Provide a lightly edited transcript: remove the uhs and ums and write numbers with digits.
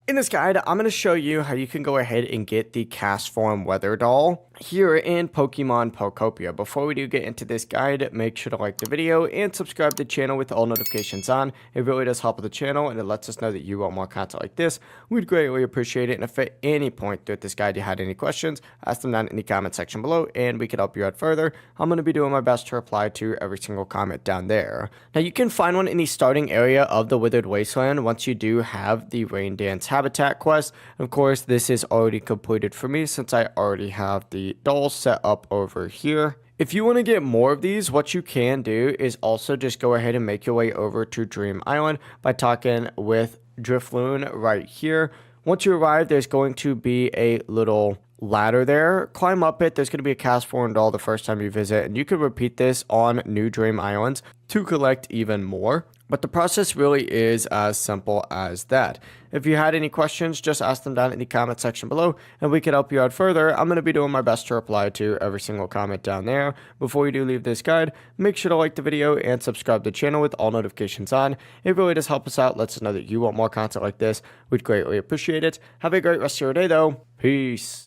In this guide, I'm going to show you how you can go ahead and get the Castform weather doll here in Pokemon Pokopia. Before we do get into this guide, make sure to like the video and subscribe to the channel with all notifications on. It really does help with the channel and it lets us know that you want more content like this. We'd greatly appreciate it. And if at any point throughout this guide you had any questions, ask them down in the comment section below and we can help you out further. I'm going to be doing my best to reply to every single comment down there. Now you can find one in the starting area of the Withered Wasteland once you do have the Rain Dance Habitat quest. Of course, this is already completed for me since I already have the dolls set up over here. If you want to get more of these, what you can do is also just go ahead and make your way over to Dream Island by talking with Drifloon right here. Once you arrive, there's going to be a little ladder there. Climb up it. There's going to be a Castform doll the first time you visit, and you can repeat this on new Dream Islands to collect even more. But the process really is as simple as that. If you had any questions, just ask them down in the comment section below and we can help you out further. I'm going to be doing my best to reply to every single comment down there. Before you do leave this guide, make sure to like the video and subscribe to the channel with all notifications on. It really does help us out, lets us know that you want more content like this. We'd greatly appreciate it. Have a great rest of your day though. Peace.